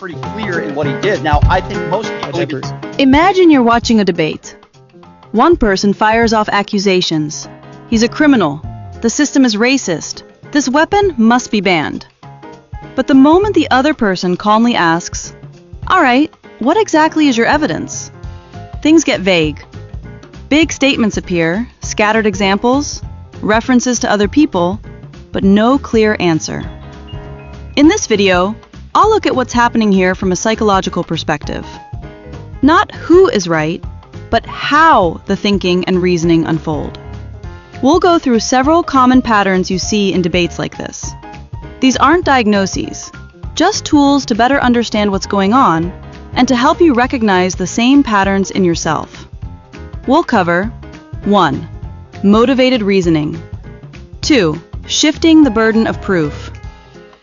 pretty clear in what he did. Now, I think most people... Imagine you're watching a debate. One person fires off accusations. He's a criminal. The system is racist. This weapon must be banned. But the moment the other person calmly asks, "All right, what exactly is your evidence?" things get vague. Big statements appear, scattered examples, references to other people, but no clear answer. In this video, I'll look at what's happening here from a psychological perspective. Not who is right, but how the thinking and reasoning unfold. We'll go through several common patterns you see in debates like this. These aren't diagnoses, just tools to better understand what's going on and to help you recognize the same patterns in yourself. We'll cover 1. Motivated reasoning. 2. Shifting the burden of proof.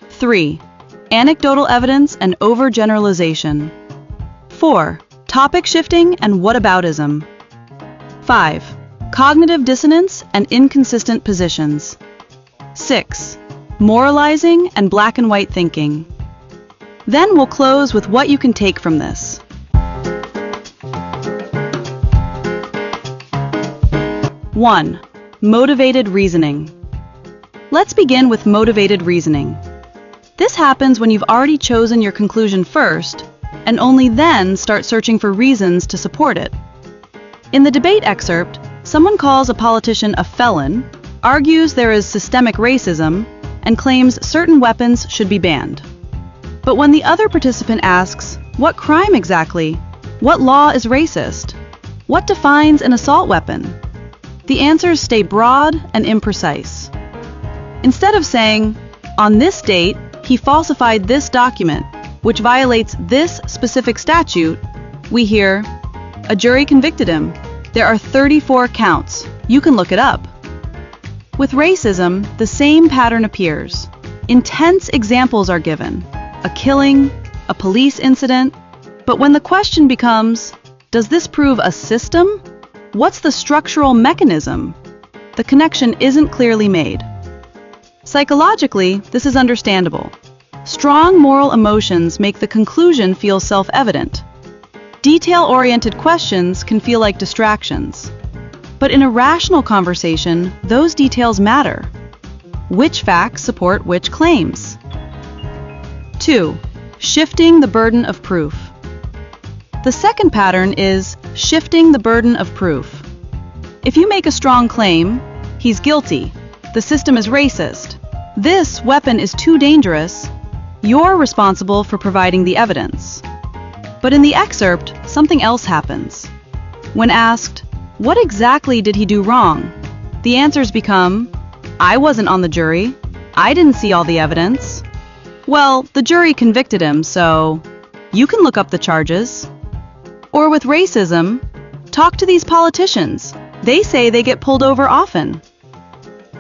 3. Anecdotal evidence and overgeneralization. 4. Topic shifting and whataboutism. 5. Cognitive dissonance and inconsistent positions. 6. Moralizing and black and white thinking. Then we'll close with what you can take from this. 1. Motivated reasoning. Let's begin with motivated reasoning. This happens when you've already chosen your conclusion first, and only then start searching for reasons to support it. In the debate excerpt, someone calls a politician a felon, argues there is systemic racism, and claims certain weapons should be banned. But when the other participant asks, what crime exactly? What law is racist? What defines an assault weapon? The answers stay broad and imprecise. Instead of saying, on this date, he falsified this document, which violates this specific statute, we hear, a jury convicted him. There are 34 counts. You can look it up. With racism, the same pattern appears. Intense examples are given, a killing, a police incident, but when the question becomes, does this prove a system? What's the structural mechanism? The connection isn't clearly made. Psychologically, this is understandable. Strong moral emotions make the conclusion feel self-evident. Detail-oriented questions can feel like distractions. But in a rational conversation, those details matter. Which facts support which claims? 2. Shifting the burden of proof. The second pattern is shifting the burden of proof. If you make a strong claim, he's guilty, the system is racist, this weapon is too dangerous, you're responsible for providing the evidence. But in the excerpt, something else happens. When asked, what exactly did he do wrong? The answers become, I wasn't on the jury. I didn't see all the evidence. Well, the jury convicted him, so you can look up the charges. Or with racism, talk to these politicians. They say they get pulled over often.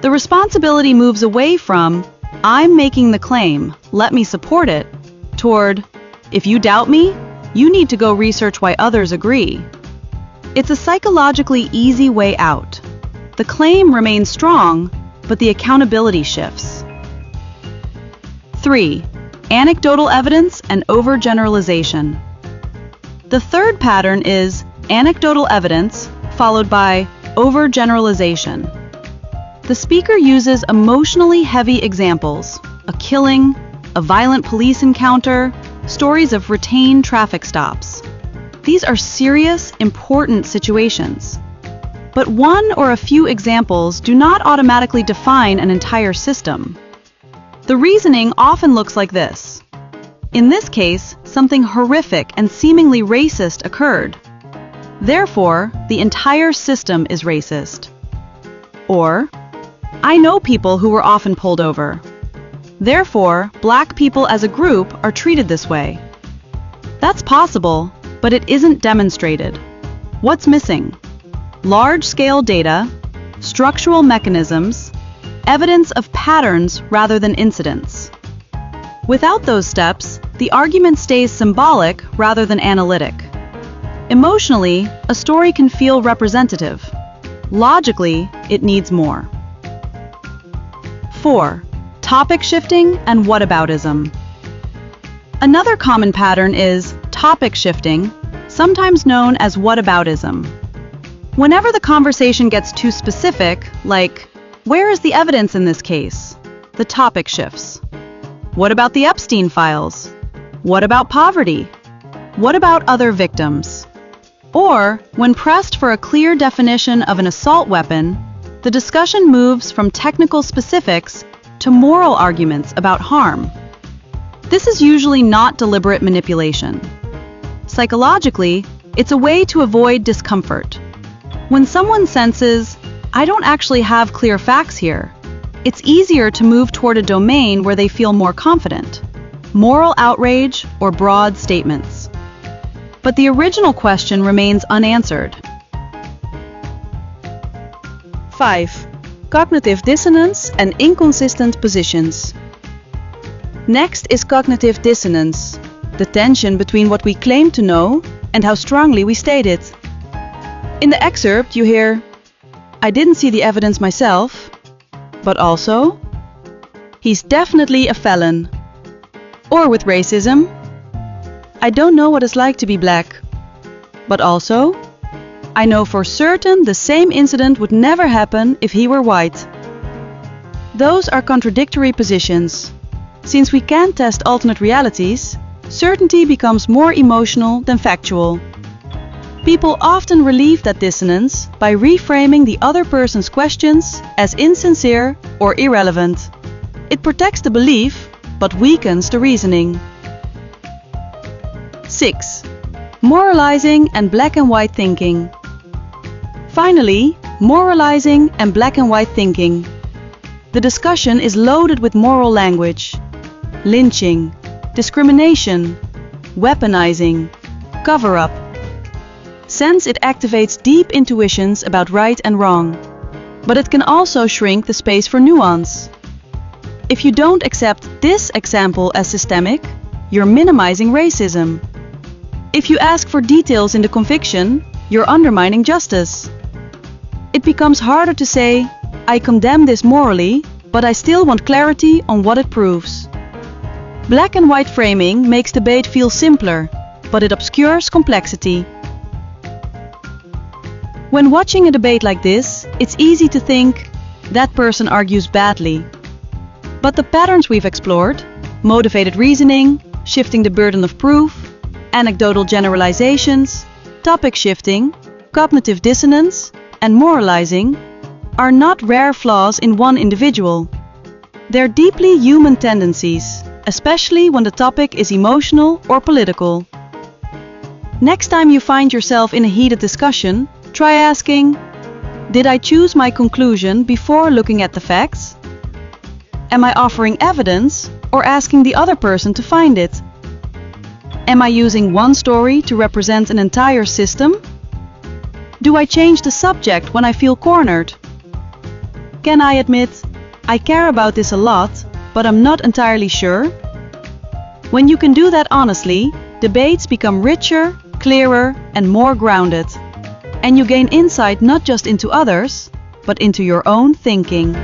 The responsibility moves away from, I'm making the claim, let me support it, toward, if you doubt me, you need to go research why others agree. It's a psychologically easy way out. The claim remains strong, but the accountability shifts. 3. Anecdotal evidence and overgeneralization. The third pattern is anecdotal evidence followed by overgeneralization. The speaker uses emotionally heavy examples, a killing, a violent police encounter, stories of routine traffic stops. These are serious, important situations. But one or a few examples do not automatically define an entire system. The reasoning often looks like this. In this case, something horrific and seemingly racist occurred. Therefore, the entire system is racist. Or, I know people who were often pulled over. Therefore, black people as a group are treated this way. That's possible, but it isn't demonstrated. What's missing? Large-scale data, structural mechanisms, evidence of patterns rather than incidents. Without those steps, the argument stays symbolic rather than analytic. Emotionally, a story can feel representative. Logically, it needs more. 4. Topic shifting and whataboutism. Another common pattern is topic shifting, sometimes known as whataboutism. Whenever the conversation gets too specific, like, where is the evidence in this case? The topic shifts. What about the Epstein files? What about poverty? What about other victims? Or, when pressed for a clear definition of an assault weapon, the discussion moves from technical specifics to moral arguments about harm. This is usually not deliberate manipulation. Psychologically, it's a way to avoid discomfort. When someone senses, I don't actually have clear facts here, it's easier to move toward a domain where they feel more confident, moral outrage or broad statements. But the original question remains unanswered. 5. Cognitive dissonance and inconsistent positions. Next is cognitive dissonance, the tension between what we claim to know and how strongly we state it. In the excerpt, you hear, I didn't see the evidence myself, but also, he's definitely a felon. Or with racism, I don't know what it's like to be black, but also, I know for certain the same incident would never happen if he were white. Those are contradictory positions. Since we can't test alternate realities, certainty becomes more emotional than factual. People often relieve that dissonance by reframing the other person's questions as insincere or irrelevant. It protects the belief, but weakens the reasoning. 6. Moralizing and black and white thinking. Finally, moralizing and black and white thinking. The discussion is loaded with moral language. Lynching, discrimination, weaponizing, cover-up. Since it activates deep intuitions about right and wrong, but it can also shrink the space for nuance. If you don't accept this example as systemic, you're minimizing racism. If you ask for details in the conviction, you're undermining justice. It becomes harder to say, I condemn this morally, but I still want clarity on what it proves. Black and white framing makes debate feel simpler, but it obscures complexity. When watching a debate like this, it's easy to think, that person argues badly. But the patterns we've explored, motivated reasoning, shifting the burden of proof, anecdotal generalizations, topic shifting, cognitive dissonance, and moralizing, are not rare flaws in one individual. They're deeply human tendencies, especially when the topic is emotional or political. Next time you find yourself in a heated discussion, try asking, did I choose my conclusion before looking at the facts? Am I offering evidence or asking the other person to find it? Am I using one story to represent an entire system? Do I change the subject when I feel cornered? Can I admit, I care about this a lot, but I'm not entirely sure? When you can do that honestly, debates become richer, clearer, and more grounded. And you gain insight not just into others, but into your own thinking.